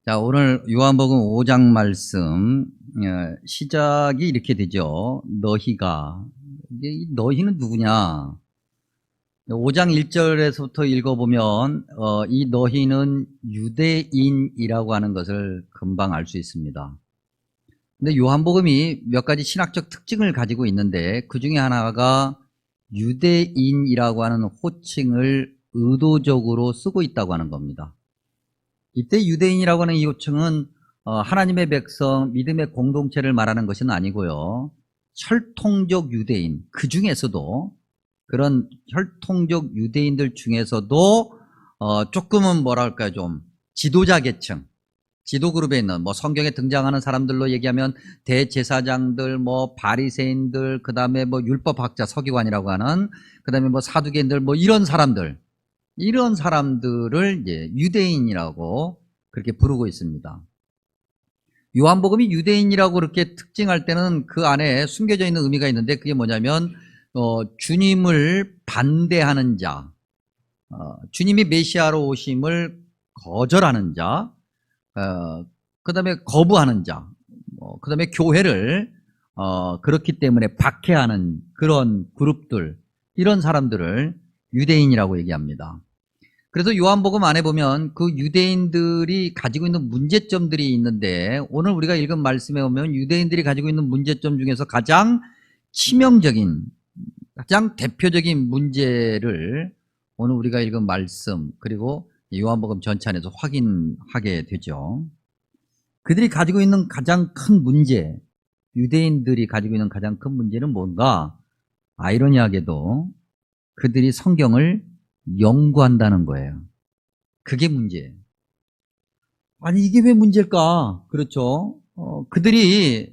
자, 오늘 요한복음 5장 말씀 시작이 이렇게 되죠. 너희가. 이 너희는 누구냐? 5장 1절에서부터 읽어보면 이 너희는 유대인이라고 하는 것을 금방 알 수 있습니다. 근데 요한복음이 몇 가지 신학적 특징을 가지고 있는데 그 중에 하나가 유대인이라고 하는 호칭을 의도적으로 쓰고 있다고 하는 겁니다. 이때 유대인이라고 하는 이 호칭은 하나님의 백성, 믿음의 공동체를 말하는 것은 아니고요. 혈통적 유대인, 그 중에서도 그런 혈통적 유대인들 중에서도 조금은 뭐랄까요, 좀 지도자 계층, 지도 그룹에 있는 뭐 성경에 등장하는 사람들로 얘기하면 대제사장들, 뭐 바리새인들, 그다음에 뭐 율법학자, 서기관이라고 하는, 그다음에 뭐 사두개인들, 뭐 이런 사람들을 이제 유대인이라고 그렇게 부르고 있습니다. 요한복음이 유대인이라고 그렇게 특징할 때는 그 안에 숨겨져 있는 의미가 있는데 그게 뭐냐면 주님을 반대하는 자, 주님이 메시아로 오심을 거절하는 자, 그 다음에 거부하는 자, 그 다음에 교회를 그렇기 때문에 박해하는 그런 그룹들, 이런 사람들을 유대인이라고 얘기합니다. 그래서 요한복음 안에 보면 그 유대인들이 가지고 있는 문제점들이 있는데 오늘 우리가 읽은 말씀에 보면 유대인들이 가지고 있는 문제점 중에서 가장 치명적인, 가장 대표적인 문제를 오늘 우리가 읽은 말씀 그리고 요한복음 전체 안에서 확인하게 되죠. 그들이 가지고 있는 가장 큰 문제, 유대인들이 가지고 있는 가장 큰 문제는 뭔가? 아이러니하게도 그들이 성경을 연구한다는 거예요. 그게 문제예요. 아니 이게 왜 문제일까? 그렇죠. 그들이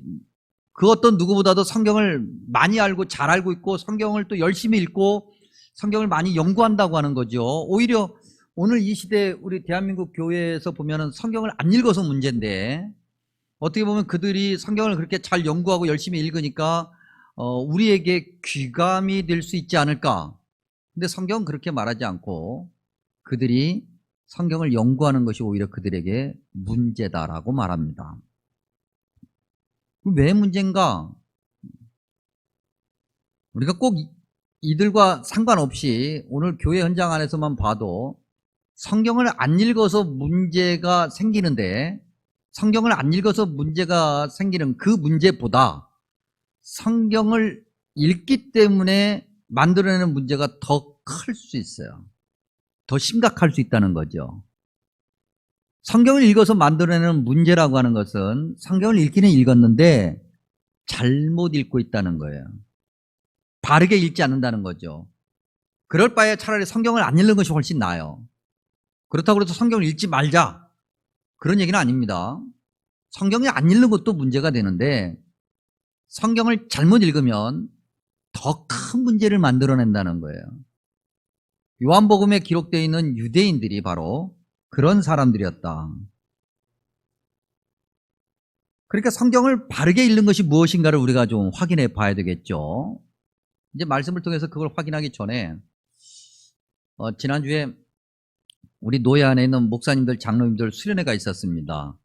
그 어떤 누구보다도 성경을 많이 알고 잘 알고 있고 성경을 또 열심히 읽고 성경을 많이 연구한다고 하는 거죠. 오히려 오늘 이 시대 우리 대한민국 교회에서 보면은 성경을 안 읽어서 문제인데 어떻게 보면 그들이 성경을 그렇게 잘 연구하고 열심히 읽으니까 우리에게 귀감이 될 수 있지 않을까? 근데 성경은 그렇게 말하지 않고 그들이 성경을 연구하는 것이 오히려 그들에게 문제다라고 말합니다. 왜 문제인가? 우리가 꼭 이들과 상관없이 오늘 교회 현장 안에서만 봐도 성경을 안 읽어서 문제가 생기는데 성경을 안 읽어서 문제가 생기는 그 문제보다 성경을 읽기 때문에 만들어내는 문제가 더 클 수 있어요. 더 심각할 수 있다는 거죠. 성경을 읽어서 만들어내는 문제라고 하는 것은 성경을 읽기는 읽었는데 잘못 읽고 있다는 거예요. 바르게 읽지 않는다는 거죠. 그럴 바에 차라리 성경을 안 읽는 것이 훨씬 나아요. 그렇다고 해서 성경을 읽지 말자, 그런 얘기는 아닙니다. 성경을 안 읽는 것도 문제가 되는데 성경을 잘못 읽으면 더 큰 문제를 만들어낸다는 거예요. 요한복음에 기록되어 있는 유대인들이 바로 그런 사람들이었다. 그러니까 성경을 바르게 읽는 것이 무엇인가를 우리가 좀 확인해 봐야 되겠죠. 이제 말씀을 통해서 그걸 확인하기 전에 지난주에 우리 노예 안에 있는 목사님들, 장로님들 수련회가 있었습니다.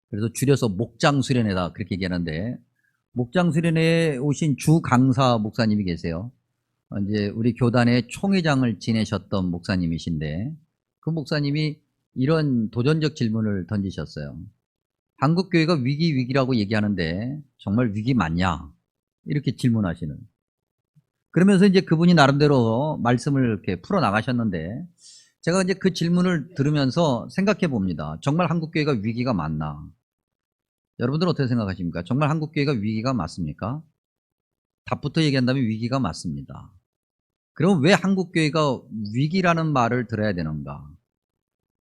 그래서 줄여서 목장 수련회다 그렇게 얘기하는데 목장 수련회에 오신 주 강사 목사님이 계세요. 이제 우리 교단의 총회장을 지내셨던 목사님이신데 그 목사님이 이런 도전적 질문을 던지셨어요. 한국 교회가 위기라고 얘기하는데 정말 위기 맞냐? 이렇게 질문하시는. 그러면서 이제 그분이 나름대로 말씀을 이렇게 풀어 나가셨는데 제가 이제 그 질문을 들으면서 생각해 봅니다. 정말 한국 교회가 위기가 맞나? 여러분들은 어떻게 생각하십니까? 정말 한국 교회가 위기가 맞습니까? 답부터 얘기한다면 위기가 맞습니다. 그럼 왜 한국 교회가 위기라는 말을 들어야 되는가?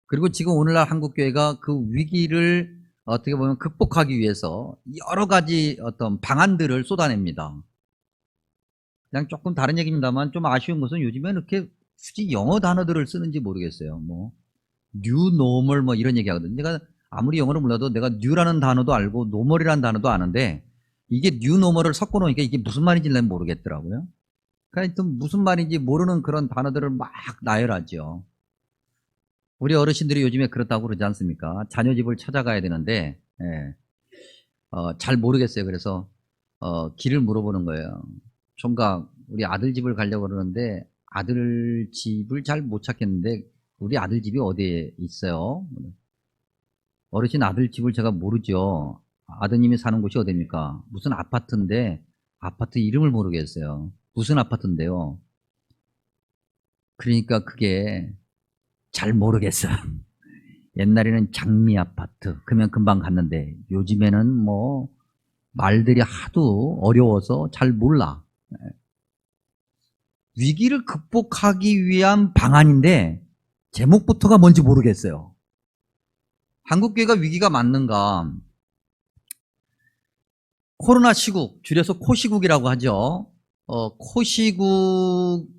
그리고 지금 오늘날 한국 교회가 그 위기를 어떻게 보면 극복하기 위해서 여러 가지 어떤 방안들을 쏟아냅니다. 그냥 조금 다른 얘기입니다만 좀 아쉬운 것은 요즘에 이렇게 굳이 영어 단어들을 쓰는지 모르겠어요. 뭐 뉴 노멀 뭐 이런 얘기 하거든요. 내가 아무리 영어를 몰라도 내가 뉴라는 단어도 알고 노멀이라는 단어도 아는데 이게 뉴 노멀을 섞어 놓으니까 이게 무슨 말인지 는 모르겠더라고요. 그러니까 무슨 말인지 모르는 그런 단어들을 막 나열하죠. 우리 어르신들이 요즘에 그렇다고 그러지 않습니까? 자녀 집을 찾아가야 되는데, 예, 잘 모르겠어요. 그래서, 길을 물어보는 거예요. 총각, 우리 아들 집을 가려고 그러는데, 아들 집을 잘 못 찾겠는데, 우리 아들 집이 어디에 있어요? 어르신 아들 집을 제가 모르죠. 아드님이 사는 곳이 어디입니까? 무슨 아파트인데, 아파트 이름을 모르겠어요. 무슨 아파트인데요? 그러니까 그게 잘 모르겠어요. 옛날에는 장미 아파트, 그러면 금방 갔는데, 요즘에는 뭐, 말들이 하도 어려워서 잘 몰라. 위기를 극복하기 위한 방안인데, 제목부터가 뭔지 모르겠어요. 한국교회가 위기가 맞는가? 코로나 시국, 줄여서 코시국이라고 하죠. 코시국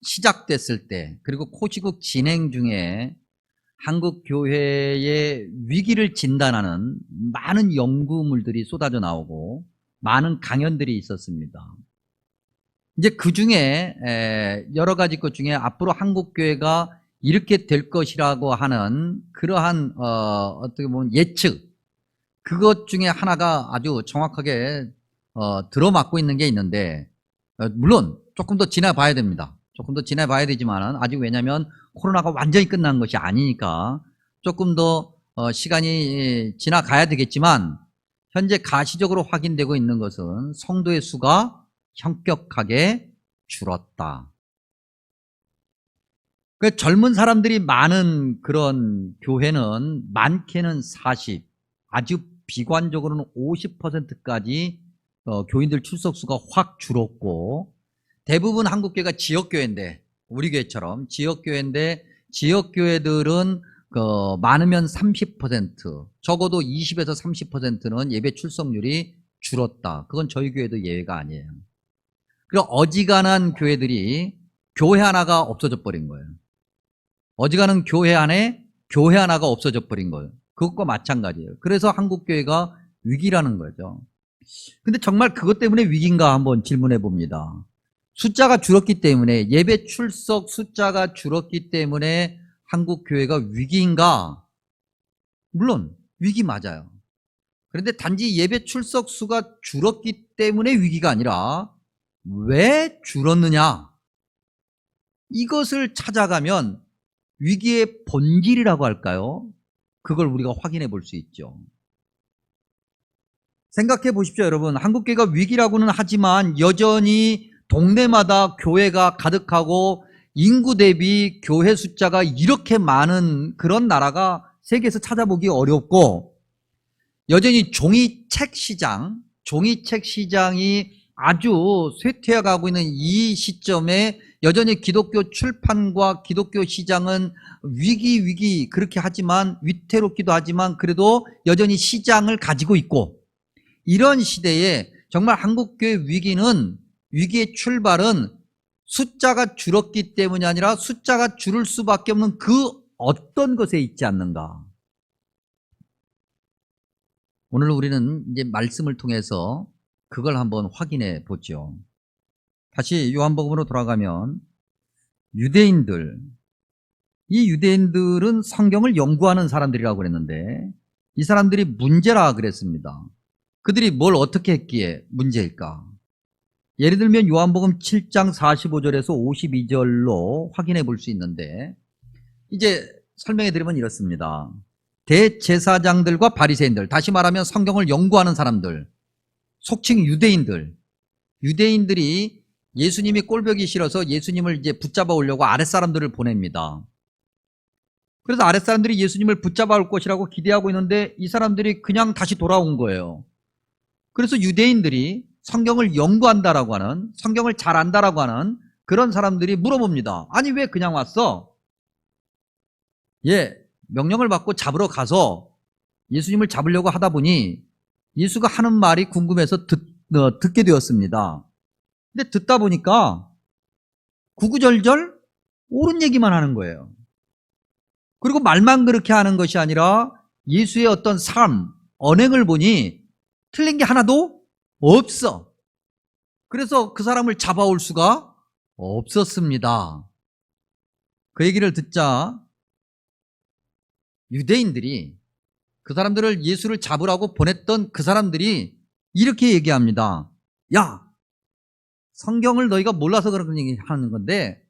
시작됐을 때, 그리고 코시국 진행 중에 한국 교회의 위기를 진단하는 많은 연구물들이 쏟아져 나오고 많은 강연들이 있었습니다. 이제 그 중에 여러 가지 것 중에 앞으로 한국 교회가 이렇게 될 것이라고 하는 그러한 어떻게 보면 예측, 그것 중에 하나가 아주 정확하게 들어맞고 있는 게 있는데, 물론 조금 더 지나봐야 됩니다. 조금 더 지나봐야 되지만은 아직, 왜냐하면 코로나가 완전히 끝난 것이 아니니까 조금 더 시간이 지나가야 되겠지만, 현재 가시적으로 확인되고 있는 것은 성도의 수가 현격하게 줄었다. 그 젊은 사람들이 많은 그런 교회는 많게는 40, 아주 비관적으로는 50%까지 교인들 출석수가 확 줄었고, 대부분 한국교회가 지역교회인데, 우리 교회처럼 지역교회인데, 지역교회들은 많으면 30%, 적어도 20에서 30%는 예배 출석률이 줄었다. 그건 저희 교회도 예외가 아니에요. 그리고 어지간한 교회들이 교회 하나가 없어져 버린 거예요. 어지간한 교회 안에 교회 하나가 없어져 버린 거예요. 그것과 마찬가지예요. 그래서 한국교회가 위기라는 거죠. 근데 정말 그것 때문에 위기인가 한번 질문해 봅니다. 숫자가 줄었기 때문에, 예배 출석 숫자가 줄었기 때문에 한국교회가 위기인가? 물론 위기 맞아요. 그런데 단지 예배 출석 수가 줄었기 때문에 위기가 아니라 왜 줄었느냐? 이것을 찾아가면 위기의 본질이라고 할까요? 그걸 우리가 확인해 볼 수 있죠. 생각해 보십시오, 여러분. 한국교회가 위기라고는 하지만 여전히 동네마다 교회가 가득하고 인구 대비 교회 숫자가 이렇게 많은 그런 나라가 세계에서 찾아보기 어렵고, 여전히 종이책 시장이 아주 쇠퇴해 가고 있는 이 시점에 여전히 기독교 출판과 기독교 시장은 위기 그렇게 하지만, 위태롭기도 하지만 그래도 여전히 시장을 가지고 있고, 이런 시대에 정말 한국교회 위기의 출발은 숫자가 줄었기 때문이 아니라 숫자가 줄을 수밖에 없는 그 어떤 것에 있지 않는가. 오늘 우리는 이제 말씀을 통해서 그걸 한번 확인해 보죠. 다시 요한복음으로 돌아가면, 이 유대인들은 성경을 연구하는 사람들이라고 그랬는데, 이 사람들이 문제라 그랬습니다. 그들이 뭘 어떻게 했기에 문제일까? 예를 들면 요한복음 7장 45절에서 52절로 확인해 볼 수 있는데, 이제 설명해 드리면 이렇습니다. 대제사장들과 바리새인들, 다시 말하면 성경을 연구하는 사람들, 속칭 유대인들이 예수님이 꼴보기 싫어서 예수님을 이제 붙잡아 오려고 아랫사람들을 보냅니다. 그래서 아랫사람들이 예수님을 붙잡아 올 것이라고 기대하고 있는데 이 사람들이 그냥 다시 돌아온 거예요. 그래서 유대인들이 성경을 연구한다라고 하는, 성경을 잘 안다라고 하는 그런 사람들이 물어봅니다. 아니 왜 그냥 왔어? 명령을 받고 잡으러 가서 예수님을 잡으려고 하다 보니 예수가 하는 말이 궁금해서 듣게 되었습니다. 근데 듣다 보니까 구구절절 옳은 얘기만 하는 거예요. 그리고 말만 그렇게 하는 것이 아니라 예수의 어떤 삶, 언행을 보니 틀린 게 하나도 없어. 그래서 그 사람을 잡아올 수가 없었습니다. 그 얘기를 듣자 유대인들이 그 사람들을 예수를 잡으라고 보냈던 그 사람들이 이렇게 얘기합니다. 야, 성경을 너희가 몰라서 그런 얘기 하는 건데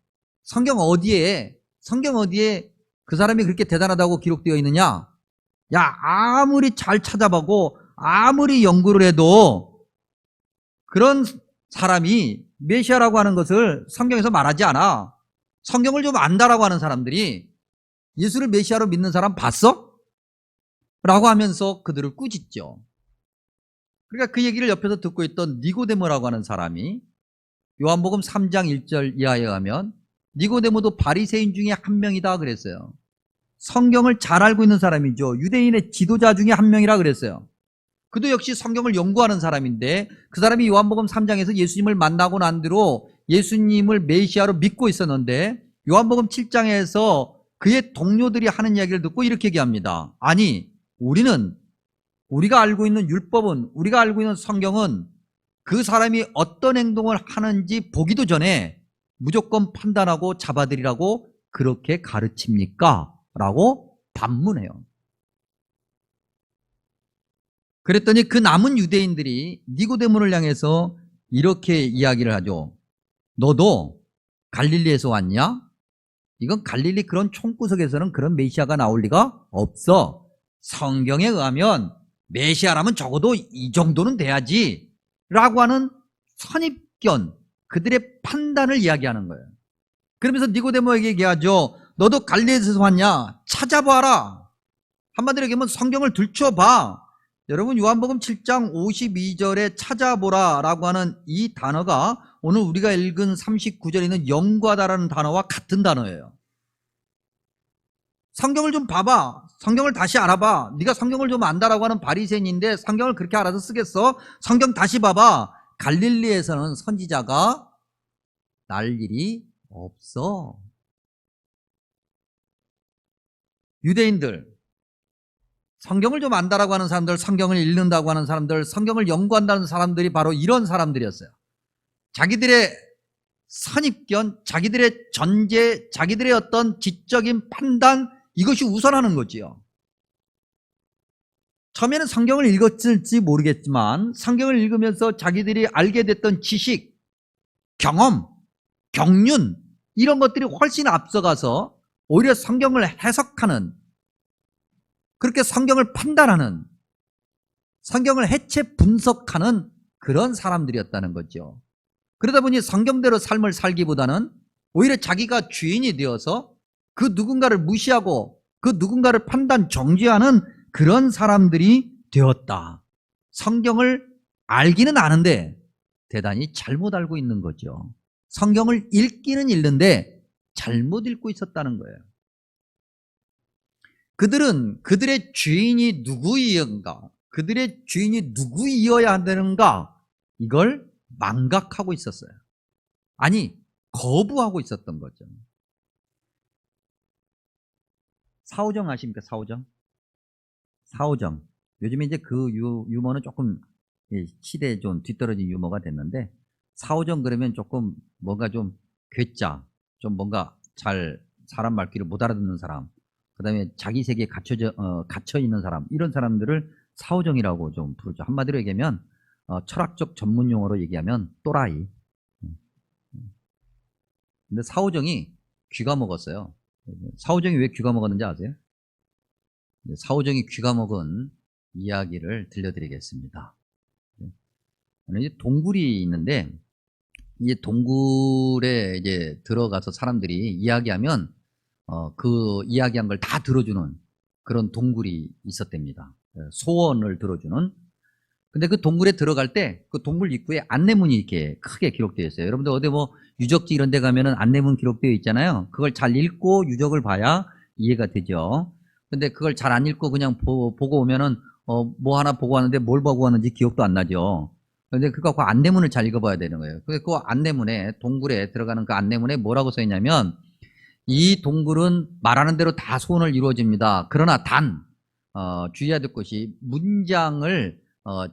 성경 어디에 그 사람이 그렇게 대단하다고 기록되어 있느냐? 야, 아무리 잘 찾아보고 아무리 연구를 해도 그런 사람이 메시아라고 하는 것을 성경에서 말하지 않아. 성경을 좀 안다라고 하는 사람들이 예수를 메시아로 믿는 사람 봤어? 라고 하면서 그들을 꾸짖죠. 그러니까 그 얘기를 옆에서 듣고 있던 니고데모라고 하는 사람이 요한복음 3장 1절 이하에 가면 니고데모도 바리새인 중에 한 명이다 그랬어요. 성경을 잘 알고 있는 사람이죠. 유대인의 지도자 중에 한 명이라 그랬어요. 그도 역시 성경을 연구하는 사람인데 그 사람이 요한복음 3장에서 예수님을 만나고 난 뒤로 예수님을 메시아로 믿고 있었는데 요한복음 7장에서 그의 동료들이 하는 이야기를 듣고 이렇게 얘기합니다. 아니, 우리가 알고 있는 율법은, 우리가 알고 있는 성경은 그 사람이 어떤 행동을 하는지 보기도 전에 무조건 판단하고 잡아들이라고 그렇게 가르칩니까? 라고 반문해요. 그랬더니 그 남은 유대인들이 니고데모를 향해서 이렇게 이야기를 하죠. 너도 갈릴리에서 왔냐? 이건 갈릴리 그런 총구석에서는 그런 메시아가 나올 리가 없어. 성경에 의하면 메시아라면 적어도 이 정도는 돼야지 라고 하는 선입견, 그들의 판단을 이야기하는 거예요. 그러면서 니고데모에게 얘기하죠. 너도 갈릴리에서 왔냐? 찾아봐라. 한마디로 얘기하면 성경을 들춰봐. 여러분 요한복음 7장 52절에 찾아보라 라고 하는 이 단어가 오늘 우리가 읽은 39절에 있는 연구하다라는 단어와 같은 단어예요. 성경을 좀 봐봐. 성경을 다시 알아봐. 네가 성경을 좀 안다라고 하는 바리새인인데 성경을 그렇게 알아서 쓰겠어? 성경 다시 봐봐. 갈릴리에서는 선지자가 날 일이 없어. 유대인들, 성경을 좀 안다라고 하는 사람들, 성경을 읽는다고 하는 사람들, 성경을 연구한다는 사람들이 바로 이런 사람들이었어요. 자기들의 선입견, 자기들의 전제, 자기들의 어떤 지적인 판단, 이것이 우선하는 거지요. 처음에는 성경을 읽었을지 모르겠지만 성경을 읽으면서 자기들이 알게 됐던 지식, 경험, 경륜 이런 것들이 훨씬 앞서가서 오히려 성경을 해석하는, 그렇게 성경을 판단하는, 성경을 해체 분석하는 그런 사람들이었다는 거죠. 그러다 보니 성경대로 삶을 살기보다는 오히려 자기가 주인이 되어서 그 누군가를 무시하고 그 누군가를 판단 정죄하는 그런 사람들이 되었다. 성경을 알기는 아는데 대단히 잘못 알고 있는 거죠. 성경을 읽기는 읽는데 잘못 읽고 있었다는 거예요. 그들은 그들의 주인이 누구이었는가, 그들의 주인이 누구이어야 한다는가, 이걸 망각하고 있었어요. 아니, 거부하고 있었던 거죠. 사오정 아십니까? 사오정. 요즘에 이제 그 유머는 조금 시대에 좀 뒤떨어진 유머가 됐는데, 사오정 그러면 조금 뭔가 좀 괴짜, 좀 뭔가 잘 사람 말귀를 못 알아듣는 사람, 그 다음에 자기 세계에 갇혀 있는 사람, 이런 사람들을 사오정이라고 좀 부르죠. 한마디로 얘기하면 철학적 전문 용어로 얘기하면 또라이. 근데 사오정이 귀가 먹었어요. 사오정이 왜 귀가 먹었는지 아세요? 사오정이 귀가 먹은 이야기를 들려드리겠습니다. 이제 동굴이 있는데, 이 동굴에 이제 들어가서 사람들이 이야기하면 그 이야기한 걸 다 들어주는 그런 동굴이 있었답니다. 소원을 들어주는. 근데 그 동굴에 들어갈 때 그 동굴 입구에 안내문이 이렇게 크게 기록되어 있어요. 여러분들 어디 뭐 유적지 이런 데 가면은 안내문 기록되어 있잖아요. 그걸 잘 읽고 유적을 봐야 이해가 되죠. 근데 그걸 잘 안 읽고 그냥 보고 오면은 뭐 하나 보고 왔는데 뭘 보고 왔는지 기억도 안 나죠. 근데 그 안내문을 잘 읽어봐야 되는 거예요. 그 안내문에, 동굴에 들어가는 그 안내문에 뭐라고 써 있냐면, 이 동굴은 말하는 대로 다 소원을 이루어집니다. 그러나 주의해야 될 것이 문장을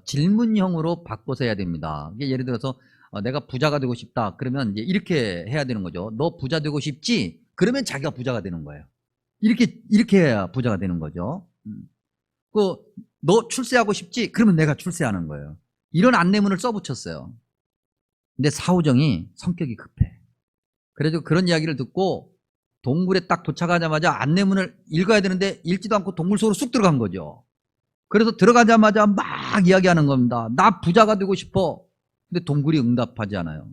질문형으로 바꿔서 해야 됩니다. 예를 들어서 내가 부자가 되고 싶다. 그러면 이제 이렇게 해야 되는 거죠. 너 부자 되고 싶지? 그러면 자기가 부자가 되는 거예요. 이렇게 해야 부자가 되는 거죠. 너 출세하고 싶지? 그러면 내가 출세하는 거예요. 이런 안내문을 써붙였어요. 근데 사후정이 성격이 급해. 그래도 그런 이야기를 듣고 동굴에 딱 도착하자마자 안내문을 읽어야 되는데 읽지도 않고 동굴 속으로 쑥 들어간 거죠. 그래서 들어가자마자 막 이야기하는 겁니다. 나 부자가 되고 싶어. 근데 동굴이 응답하지 않아요.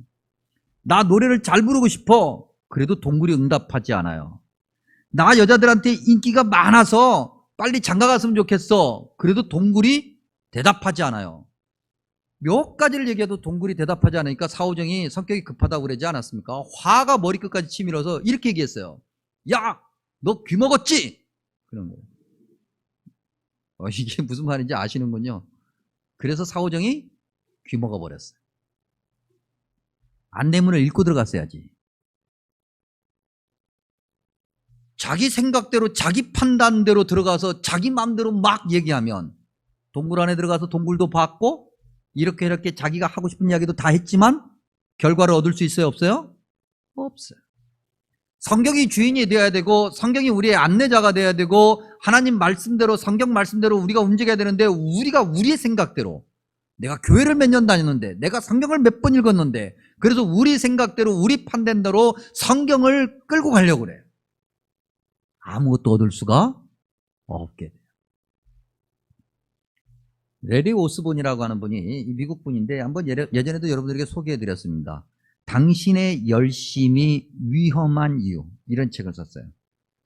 나 노래를 잘 부르고 싶어. 그래도 동굴이 응답하지 않아요. 나 여자들한테 인기가 많아서 빨리 장가갔으면 좋겠어. 그래도 동굴이 대답하지 않아요. 몇 가지를 얘기해도 동굴이 대답하지 않으니까 사후정이 성격이 급하다고 그러지 않았습니까? 화가 머리끝까지 치밀어서 이렇게 얘기했어요. 야, 너 귀 먹었지? 그런 거예요. 이게 무슨 말인지 아시는군요. 그래서 사후정이 귀 먹어버렸어요. 안내문을 읽고 들어갔어야지. 자기 생각대로 자기 판단대로 들어가서 자기 마음대로 막 얘기하면 동굴 안에 들어가서 동굴도 봤고 이렇게 자기가 하고 싶은 이야기도 다 했지만 결과를 얻을 수 있어요? 없어요? 없어요. 성경이 주인이 되어야 되고 성경이 우리의 안내자가 되어야 되고 하나님 말씀대로 성경 말씀대로 우리가 움직여야 되는데 우리가 우리의 생각대로 내가 교회를 몇 년 다녔는데 내가 성경을 몇 번 읽었는데 그래서 우리 생각대로 우리 판단대로 성경을 끌고 가려고 그래요. 아무것도 얻을 수가 없게 돼요. 레리 오스본이라고 하는 분이 미국 분인데 한번 예전에도 여러분들에게 소개해드렸습니다. 당신의 열심이 위험한 이유, 이런 책을 썼어요.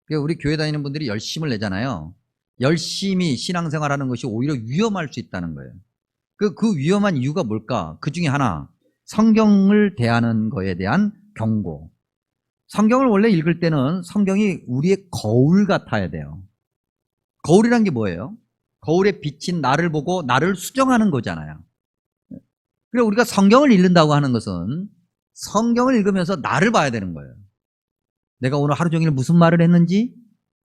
그러니까 우리 교회 다니는 분들이 열심을 내잖아요. 열심히 신앙생활하는 것이 오히려 위험할 수 있다는 거예요. 그 위험한 이유가 뭘까? 그 중에 하나, 성경을 대하는 거에 대한 경고. 성경을 원래 읽을 때는 성경이 우리의 거울 같아야 돼요. 거울이란 게 뭐예요? 거울에 비친 나를 보고 나를 수정하는 거잖아요. 그래서 우리가 성경을 읽는다고 하는 것은 성경을 읽으면서 나를 봐야 되는 거예요. 내가 오늘 하루 종일 무슨 말을 했는지,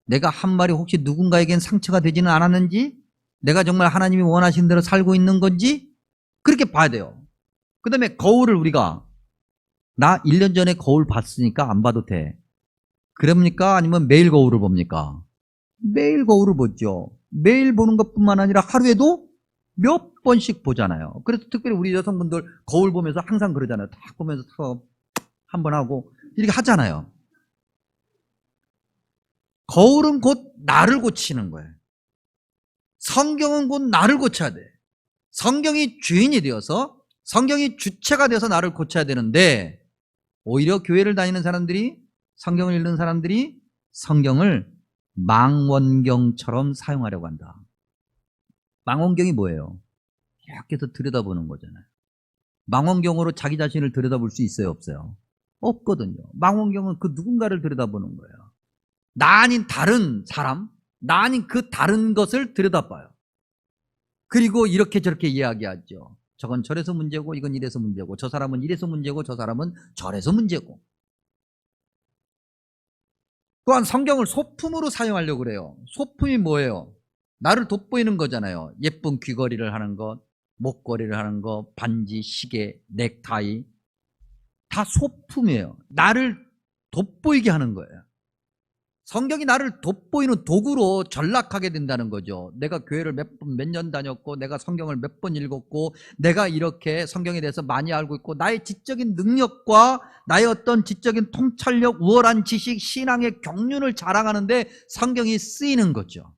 내가 한 말이 혹시 누군가에겐 상처가 되지는 않았는지, 내가 정말 하나님이 원하시는 대로 살고 있는 건지 그렇게 봐야 돼요. 그 다음에 거울을 우리가 나 1년 전에 거울 봤으니까 안 봐도 돼. 그럽니까? 아니면 매일 거울을 봅니까? 매일 거울을 보죠. 매일 보는 것뿐만 아니라 하루에도 몇 번씩 보잖아요. 그래서 특별히 우리 여성분들 거울 보면서 항상 그러잖아요. 딱 보면서 한 번 하고 이렇게 하잖아요. 거울은 곧 나를 고치는 거예요. 성경은 곧 나를 고쳐야 돼. 성경이 주인이 되어서 성경이 주체가 돼서 나를 고쳐야 되는데 오히려 교회를 다니는 사람들이 성경을 읽는 사람들이 성경을 망원경처럼 사용하려고 한다. 망원경이 뭐예요? 이렇게 해서 들여다보는 거잖아요. 망원경으로 자기 자신을 들여다볼 수 있어요? 없어요? 없거든요. 망원경은 그 누군가를 들여다보는 거예요. 나 아닌 다른 사람, 나 아닌 그 다른 것을 들여다봐요. 그리고 이렇게 저렇게 이야기하죠. 저건 저래서 문제고 이건 이래서 문제고 저 사람은 이래서 문제고 저 사람은 저래서 문제고. 또한 성경을 소품으로 사용하려고 그래요. 소품이 뭐예요? 나를 돋보이는 거잖아요. 예쁜 귀걸이를 하는 것, 목걸이를 하는 것, 반지, 시계, 넥타이 다 소품이에요. 나를 돋보이게 하는 거예요. 성경이 나를 돋보이는 도구로 전락하게 된다는 거죠. 내가 교회를 몇 년 다녔고 내가 성경을 몇 번 읽었고 내가 이렇게 성경에 대해서 많이 알고 있고 나의 지적인 능력과 나의 어떤 지적인 통찰력, 우월한 지식, 신앙의 경륜을 자랑하는데 성경이 쓰이는 거죠.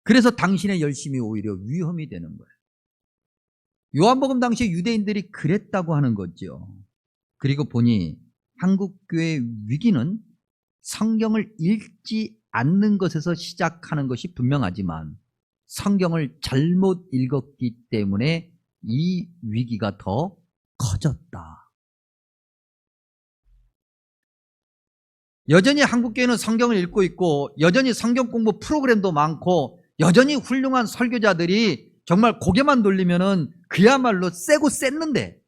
그래서 당신의 열심이 오히려 위험이 되는 거예요. 요한복음 당시 유대인들이 그랬다고 하는 거죠. 그리고 보니 한국교회의 위기는 성경을 읽지 않는 것에서 시작하는 것이 분명하지만 성경을 잘못 읽었기 때문에 이 위기가 더 커졌다. 여전히 한국교회는 성경을 읽고 있고 여전히 성경 공부 프로그램도 많고 여전히 훌륭한 설교자들이 정말 고개만 돌리면은 그야말로 세고 셌는데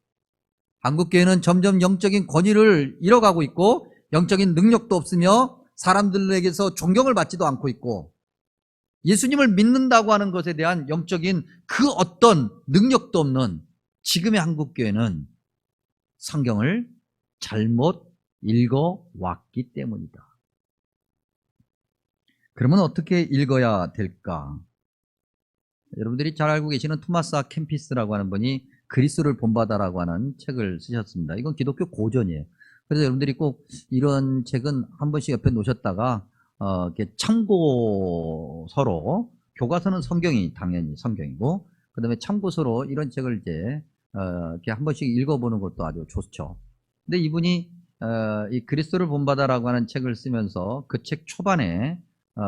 한국교회는 점점 영적인 권위를 잃어가고 있고 영적인 능력도 없으며 사람들에게서 존경을 받지도 않고 있고 예수님을 믿는다고 하는 것에 대한 영적인 그 어떤 능력도 없는 지금의 한국교회는 성경을 잘못 읽어왔기 때문이다. 그러면 어떻게 읽어야 될까? 여러분들이 잘 알고 계시는 토마스 아 캠피스라고 하는 분이 그리스도를 본받아라고 하는 책을 쓰셨습니다. 이건 기독교 고전이에요. 그래서 여러분들이 꼭 이런 책은 한 번씩 옆에 놓으셨다가 이렇게 참고서로, 교과서는 성경이 당연히 성경이고, 그 다음에 참고서로 이런 책을 이제 이렇게 한 번씩 읽어보는 것도 아주 좋죠. 근데 이분이 이 그리스도를 본받아라고 하는 책을 쓰면서 그 책 초반에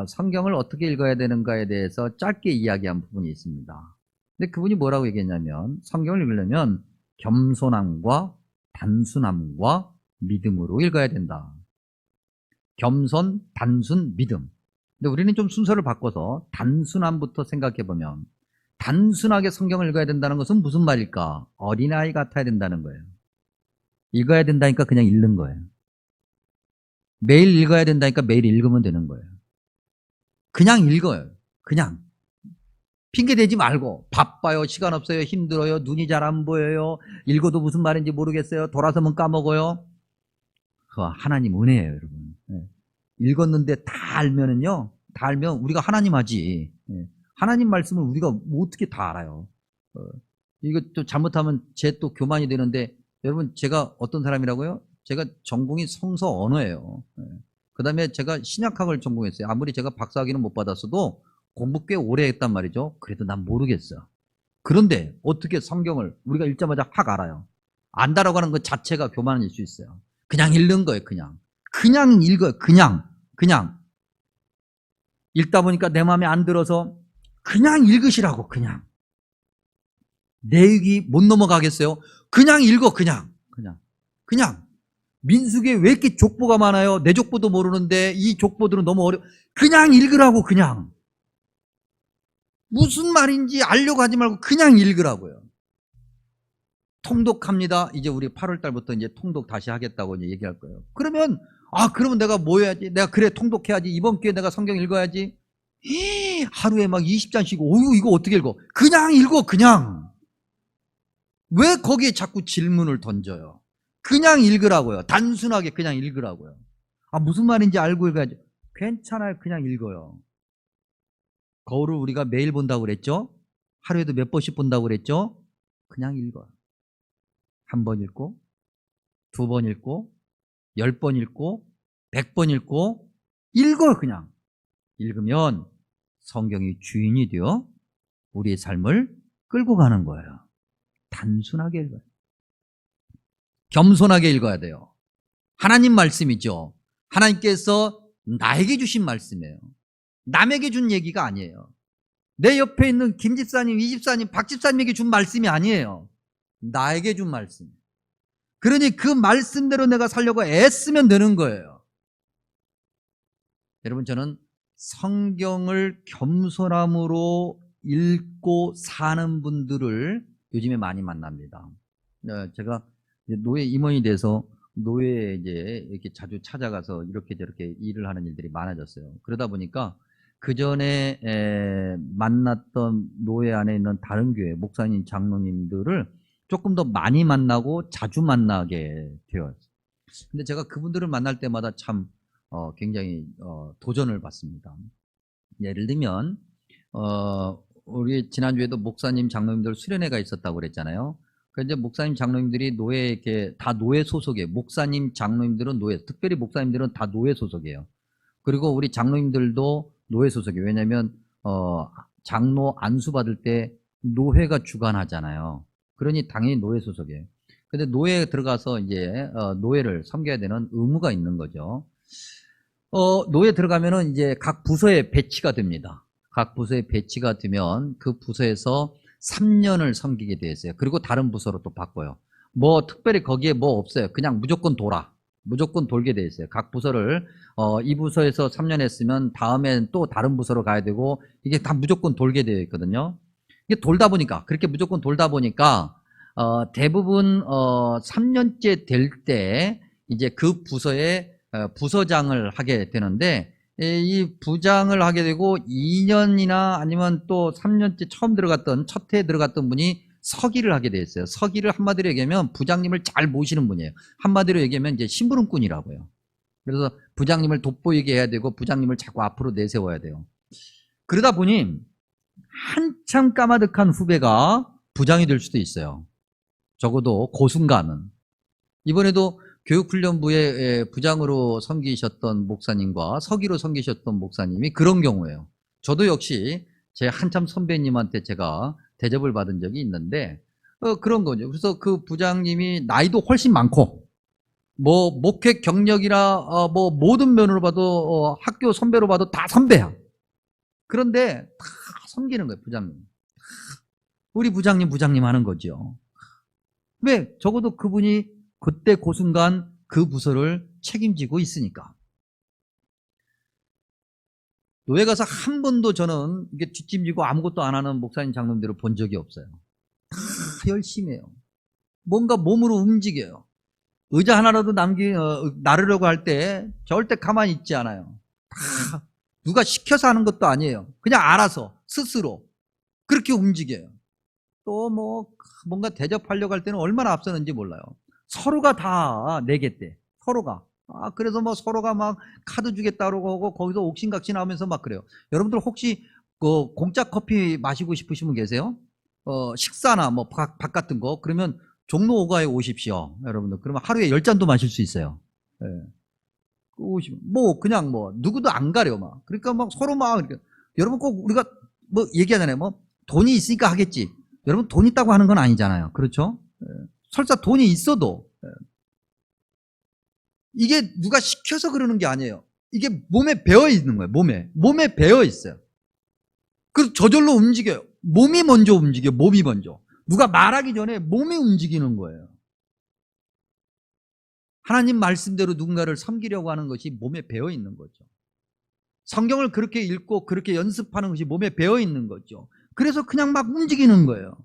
성경을 어떻게 읽어야 되는가에 대해서 짧게 이야기한 부분이 있습니다. 근데 그분이 뭐라고 얘기했냐면, 성경을 읽으려면 겸손함과 단순함과 믿음으로 읽어야 된다. 겸손, 단순, 믿음. 근데 우리는 좀 순서를 바꿔서 단순함부터 생각해보면, 단순하게 성경을 읽어야 된다는 것은 무슨 말일까? 어린아이 같아야 된다는 거예요. 읽어야 된다니까 그냥 읽는 거예요. 매일 읽어야 된다니까 매일 읽으면 되는 거예요. 그냥 읽어요. 그냥. 핑계 대지 말고, 바빠요, 시간 없어요, 힘들어요, 눈이 잘 안 보여요, 읽어도 무슨 말인지 모르겠어요, 돌아서면 까먹어요. 그거 하나님 은혜예요, 여러분. 읽었는데 다 알면은요, 다 알면 우리가 하나님 하지. 하나님 말씀을 우리가 뭐 어떻게 다 알아요. 이거 또 잘못하면 제 또 교만이 되는데, 여러분, 제가 어떤 사람이라고요? 제가 전공이 성서 언어예요. 그 다음에 제가 신약학을 전공했어요. 아무리 제가 박사학위는 못 받았어도 공부 꽤 오래 했단 말이죠. 그래도 난 모르겠어. 그런데 어떻게 성경을 우리가 읽자마자 확 알아요. 안다라고 하는 것 자체가 교만일 수 있어요. 그냥 읽는 거예요. 그냥 읽어요. 그냥 읽다 보니까 내 마음에 안 들어서 그냥 읽으시라고. 그냥 내 얘기 못 넘어가겠어요? 그냥 읽어. 그냥 민수기에 왜 이렇게 족보가 많아요? 내 족보도 모르는데 이 족보들은 너무 어려워. 그냥 읽으라고. 그냥 무슨 말인지 알려고 하지 말고 그냥 읽으라고요. 통독합니다. 이제 우리 8월 달부터 이제 통독 다시 하겠다고 이제 얘기할 거예요. 그러면 그러면 내가 뭐 해야지? 내가 그래 통독해야지. 이번 기회에 내가 성경 읽어야지. 하루에 막 20장씩. 오유, 이거 어떻게 읽어? 그냥 읽어. 그냥. 왜 거기에 자꾸 질문을 던져요? 그냥 읽으라고요. 단순하게 그냥 읽으라고요. 무슨 말인지 알고 읽어야지. 괜찮아요. 그냥 읽어요. 거울을 우리가 매일 본다고 그랬죠? 하루에도 몇 번씩 본다고 그랬죠? 그냥 읽어요. 한 번 읽고, 2번 읽고, 10번 읽고, 100번 읽고, 읽어요. 그냥. 읽으면 성경이 주인이 되어 우리의 삶을 끌고 가는 거예요. 단순하게 읽어요. 겸손하게 읽어야 돼요. 하나님 말씀이죠. 하나님께서 나에게 주신 말씀이에요. 남에게 준 얘기가 아니에요. 내 옆에 있는 김 집사님, 이 집사님, 박 집사님에게 준 말씀이 아니에요. 나에게 준 말씀. 그러니 그 말씀대로 내가 살려고 애쓰면 되는 거예요. 여러분, 저는 성경을 겸손함으로 읽고 사는 분들을 요즘에 많이 만납니다. 제가 노예 임원이 돼서 노예에 이제 이렇게 자주 찾아가서 이렇게 저렇게 일을 하는 일들이 많아졌어요. 그러다 보니까 그 전에 만났던 노예 안에 있는 다른 교회 목사님, 장로님들을 조금 더 많이 만나고 자주 만나게 되었어요. 근데 제가 그분들을 만날 때마다 참 굉장히 도전을 받습니다. 예를 들면 우리 지난주에도 목사님, 장로님들 수련회가 있었다고 그랬잖아요. 그런데 목사님, 장로님들이 노예, 이렇게 다 노예 소속이에요. 목사님, 장로님들은 노예, 특별히 목사님들은 다 노예 소속이에요. 그리고 우리 장로님들도 노예 소속이에요. 왜냐하면 장로 안수 받을 때 노회가 주관하잖아요. 그러니 당연히 노예 소속이에요. 근데 노예에 들어가서 이제 노예를 섬겨야 되는 의무가 있는 거죠. 노예 들어가면은 이제 각 부서에 배치가 됩니다. 각 부서에 배치가 되면 그 부서에서 3년을 섬기게 돼 있어요. 그리고 다른 부서로 또 바꿔요. 뭐 특별히 거기에 뭐 없어요. 그냥 무조건 무조건 돌게 돼 있어요. 각 부서를 이 부서에서 3년 했으면 다음엔 또 다른 부서로 가야 되고, 이게 다 무조건 돌게 되어 있거든요. 이게 돌다 보니까, 그렇게 무조건 돌다 보니까 대부분 3년째 될 때 이제 그 부서에 부서장을 하게 되는데, 이 부장을 하게 되고 2년이나 아니면 또 3년째 처음 들어갔던, 첫 해에 들어갔던 분이 서기를 하게 돼 있어요. 서기를 한마디로 얘기하면 부장님을 잘 모시는 분이에요. 한마디로 얘기하면 이제 심부름꾼이라고요. 그래서 부장님을 돋보이게 해야 되고 부장님을 자꾸 앞으로 내세워야 돼요. 그러다 보니 한참 까마득한 후배가 부장이 될 수도 있어요. 적어도 고순간은. 이번에도 교육훈련부의 부장으로 섬기셨던 목사님과 서기로 섬기셨던 목사님이 그런 경우예요. 저도 역시 제 한참 선배님한테 제가 대접을 받은 적이 있는데 그런 거죠. 그래서 그 부장님이 나이도 훨씬 많고 뭐 목회 경력이나 뭐 모든 면으로 봐도 학교 선배로 봐도 다 선배야. 그런데 다 섬기는 거예요, 부장님. 우리 부장님 하는 거죠. 왜? 적어도 그분이 그때 그 순간 그 부서를 책임지고 있으니까. 노예 가서 한 번도 저는 이게 뒷짐지고 아무것도 안 하는 목사님 장로님들을 본 적이 없어요. 다 열심히 해요. 뭔가 몸으로 움직여요. 의자 하나라도 나르려고 할 때 절대 가만히 있지 않아요. 다 누가 시켜서 하는 것도 아니에요. 그냥 알아서 스스로 그렇게 움직여요. 또 뭐 뭔가 대접하려고 할 때는 얼마나 앞서는지 몰라요. 서로가 다 내겠대. 서로가. 그래서 뭐 서로가 막 카드 주겠다고 하고 거기서 옥신각신 하면서 막 그래요. 여러분들 혹시 공짜 커피 마시고 싶으신 분 계세요? 식사나 뭐 밥 같은 거 그러면 종로 5가에 오십시오. 여러분들. 그러면 하루에 10잔도 마실 수 있어요. 예. 뭐 그냥 뭐 누구도 안 가려 막. 그러니까 막 서로 막 이렇게. 여러분 꼭 우리가 뭐 얘기하잖아요. 뭐 돈이 있으니까 하겠지. 여러분 돈 있다고 하는 건 아니잖아요. 그렇죠? 예. 설사 돈이 있어도 이게 누가 시켜서 그러는 게 아니에요. 이게 몸에 배어 있는 거예요. 몸에 배어 있어요. 그래서 저절로 움직여요. 몸이 먼저 움직여요. 몸이 먼저. 누가 말하기 전에 몸이 움직이는 거예요. 하나님 말씀대로 누군가를 섬기려고 하는 것이 몸에 배어 있는 거죠. 성경을 그렇게 읽고 그렇게 연습하는 것이 몸에 배어 있는 거죠. 그래서 그냥 막 움직이는 거예요.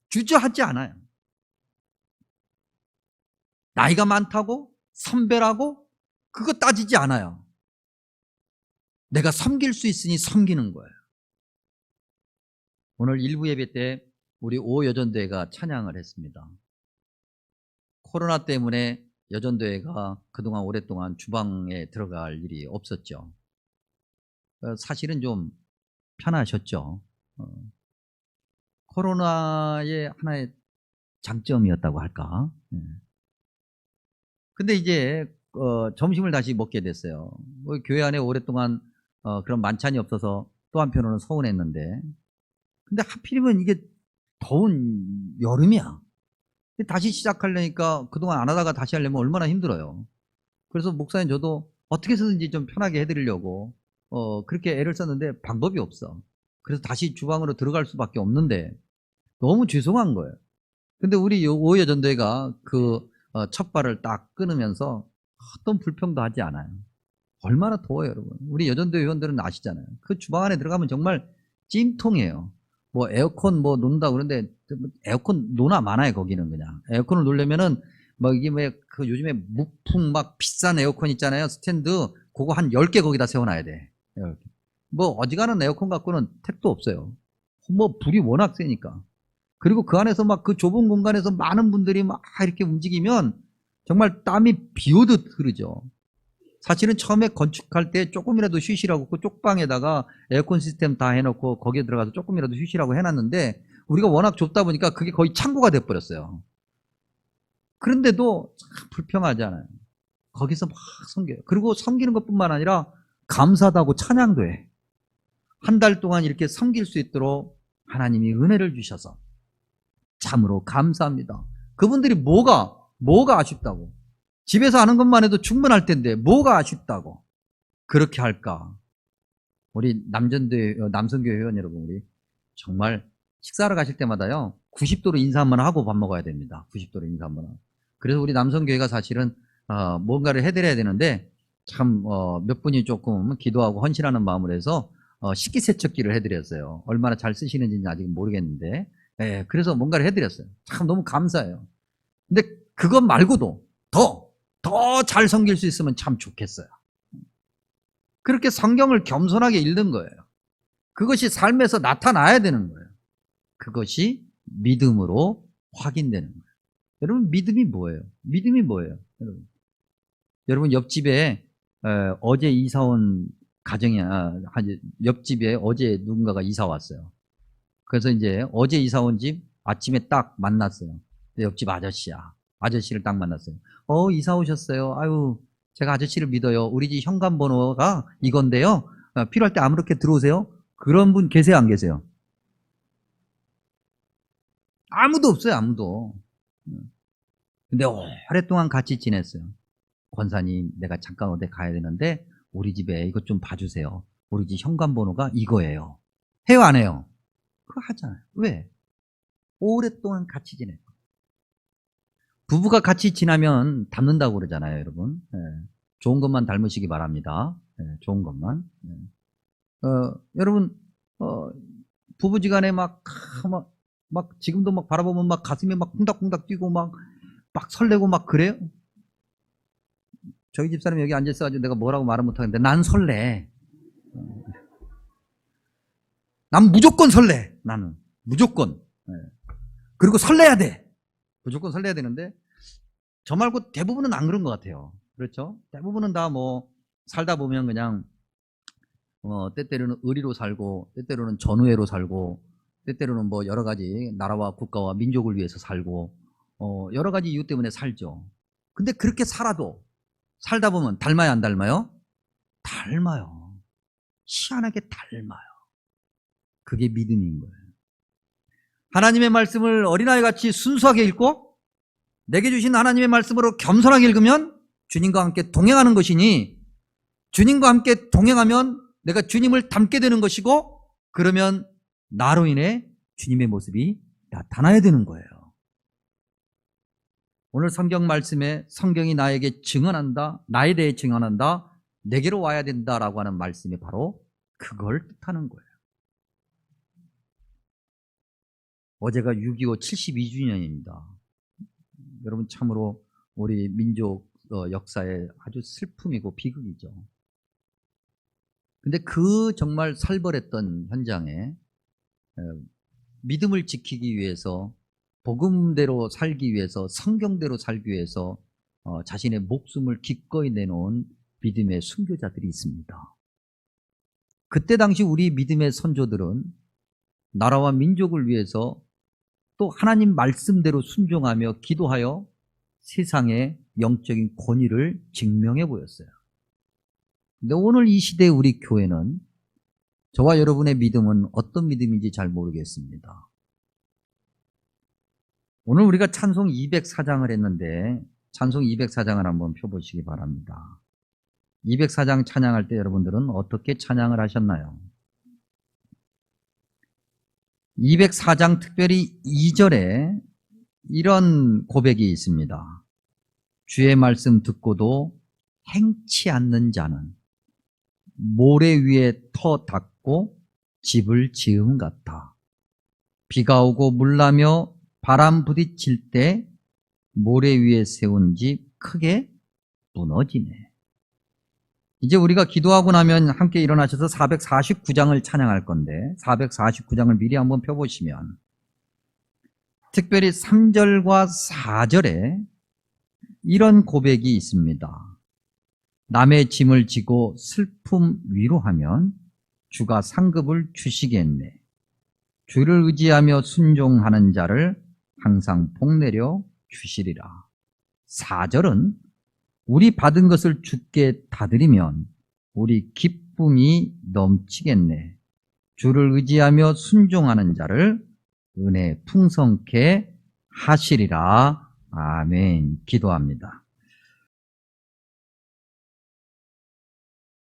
주저하지 않아요. 나이가 많다고 선배라고 그거 따지지 않아요. 내가 섬길 수 있으니 섬기는 거예요. 오늘 일부 예배 때 우리 오여전대회가 찬양을 했습니다. 코로나 때문에 여전대회가 그동안 오랫동안 주방에 들어갈 일이 없었죠. 사실은 좀 편하셨죠. 코로나의 하나의 장점이었다고 할까. 근데 이제 점심을 다시 먹게 됐어요. 교회 안에 오랫동안 그런 만찬이 없어서 또 한편으로는 서운했는데 근데 하필이면 이게 더운 여름이야. 다시 시작하려니까 그동안 안 하다가 다시 하려면 얼마나 힘들어요. 그래서 목사님 저도 어떻게 해서든지 좀 편하게 해드리려고 그렇게 애를 썼는데 방법이 없어. 그래서 다시 주방으로 들어갈 수밖에 없는데 너무 죄송한 거예요. 근데 우리 오여전대가 그 첫 발을 딱 끊으면서 어떤 불평도 하지 않아요. 얼마나 더워요, 여러분. 우리 여전대 회원들은 아시잖아요. 그 주방 안에 들어가면 정말 찜통이에요. 뭐 에어컨 뭐 논다 그러는데 에어컨 논아 많아요. 거기는 그냥 에어컨을 놓으려면은 뭐 이게 그 요즘에 무풍 막 비싼 에어컨 있잖아요. 스탠드 그거 한 10개 거기다 세워놔야 돼. 뭐 어지간한 에어컨 갖고는 택도 없어요. 뭐 불이 워낙 세니까. 그리고 그 안에서 막 그 좁은 공간에서 많은 분들이 막 이렇게 움직이면 정말 땀이 비 오듯 흐르죠. 사실은 처음에 건축할 때 조금이라도 쉬시라고 그 쪽방에다가 에어컨 시스템 다 해놓고 거기에 들어가서 조금이라도 쉬시라고 해놨는데 우리가 워낙 좁다 보니까 그게 거의 창고가 돼버렸어요. 그런데도 참 불평하잖아요. 거기서 막 섬겨요. 그리고 섬기는 것뿐만 아니라 감사도 하고 찬양도 해. 한 달 동안 이렇게 섬길 수 있도록 하나님이 은혜를 주셔서 참으로 감사합니다. 그분들이 뭐가 아쉽다고. 집에서 하는 것만 해도 충분할 텐데 뭐가 아쉽다고 그렇게 할까. 우리 남성교회 회원 여러분, 우리 정말 식사하러 가실 때마다요 90도로 인사 한번 하고 밥 먹어야 됩니다. 90도로 인사 한번 하고. 그래서 우리 남성교회가 사실은 뭔가를 해드려야 되는데 참 몇 분이 조금 기도하고 헌신하는 마음을 해서 식기세척기를 해드렸어요. 얼마나 잘 쓰시는지는 아직 모르겠는데 그래서 뭔가를 해드렸어요. 참 너무 감사해요. 근데 그것 말고도 더 잘 섬길 수 있으면 참 좋겠어요. 그렇게 성경을 겸손하게 읽는 거예요. 그것이 삶에서 나타나야 되는 거예요. 그것이 믿음으로 확인되는 거예요. 여러분, 믿음이 뭐예요? 믿음이 뭐예요? 여러분 옆집에 어제 이사 온 가정이 옆집에 어제 누군가가 이사 왔어요. 그래서 이제 어제 이사 온 집 아침에 딱 만났어요. 옆집 아저씨야. 아저씨를 딱 만났어요. 이사 오셨어요. 아유, 제가 아저씨를 믿어요. 우리 집 현관번호가 이건데요. 필요할 때 아무렇게 들어오세요. 그런 분 계세요, 안 계세요? 아무도 없어요, 아무도. 근데 오랫동안 같이 지냈어요. 권사님, 내가 잠깐 어디 가야 되는데 우리 집에 이것 좀 봐주세요. 우리 집 현관번호가 이거예요. 해요, 안 해요? 그거 하잖아요. 왜? 오랫동안 같이 지냈고. 부부가 같이 지나면 닮는다고 그러잖아요, 여러분. 좋은 것만 닮으시기 바랍니다. 좋은 것만. 여러분, 부부지간에 막 지금도 막 바라보면 막 가슴이 막 쿵닥쿵닥 뛰고 막 설레고 막 그래요? 저희 집사람이 여기 앉아있어가지고 내가 뭐라고 말은 못하겠는데 난 설레. 난 무조건 설레. 나는 무조건. 그리고 설레야 돼. 무조건 설레야 되는데 저 말고 대부분은 안 그런 것 같아요. 그렇죠? 대부분은 다 뭐 살다 보면 그냥 때때로는 의리로 살고 때때로는 전우애로 살고 때때로는 뭐 여러 가지 나라와 국가와 민족을 위해서 살고 여러 가지 이유 때문에 살죠. 근데 그렇게 살아도 살다 보면 닮아요, 안 닮아요? 닮아요. 희한하게 닮아요. 그게 믿음인 거예요. 하나님의 말씀을 어린아이같이 순수하게 읽고 내게 주신 하나님의 말씀으로 겸손하게 읽으면 주님과 함께 동행하는 것이니 주님과 함께 동행하면 내가 주님을 닮게 되는 것이고 그러면 나로 인해 주님의 모습이 나타나야 되는 거예요. 오늘 성경 말씀에 성경이 나에게 증언한다, 나에 대해 증언한다, 내게로 와야 된다라고 하는 말씀이 바로 그걸 뜻하는 거예요. 어제가 6.25 72주년입니다. 여러분 참으로 우리 민족 역사의 아주 슬픔이고 비극이죠. 근데 그 정말 살벌했던 현장에 믿음을 지키기 위해서 복음대로 살기 위해서 성경대로 살기 위해서 자신의 목숨을 기꺼이 내놓은 믿음의 순교자들이 있습니다. 그때 당시 우리 믿음의 선조들은 나라와 민족을 위해서 또 하나님 말씀대로 순종하며 기도하여 세상의 영적인 권위를 증명해 보였어요. 근데 오늘 이 시대에 우리 교회는 저와 여러분의 믿음은 어떤 믿음인지 잘 모르겠습니다. 오늘 우리가 찬송 204장을 했는데 찬송 204장을 한번 펴보시기 바랍니다. 204장 찬양할 때 여러분들은 어떻게 찬양을 하셨나요? 204장 특별히 2절에 이런 고백이 있습니다. 주의 말씀 듣고도 행치 않는 자는 모래 위에 터 닦고 집을 지음 같아. 비가 오고 물나며 바람 부딪힐 때 모래 위에 세운 집 크게 무너지네. 이제 우리가 기도하고 나면 함께 일어나셔서 449장을 찬양할 건데 449장을 미리 한번 펴보시면 특별히 3절과 4절에 이런 고백이 있습니다. 남의 짐을 지고 슬픔 위로하면 주가 상급을 주시겠네. 주를 의지하며 순종하는 자를 항상 복내려 주시리라. 4절은 우리 받은 것을 주께 다 드리면 우리 기쁨이 넘치겠네. 주를 의지하며 순종하는 자를 은혜 풍성케 하시리라. 아멘. 기도합니다.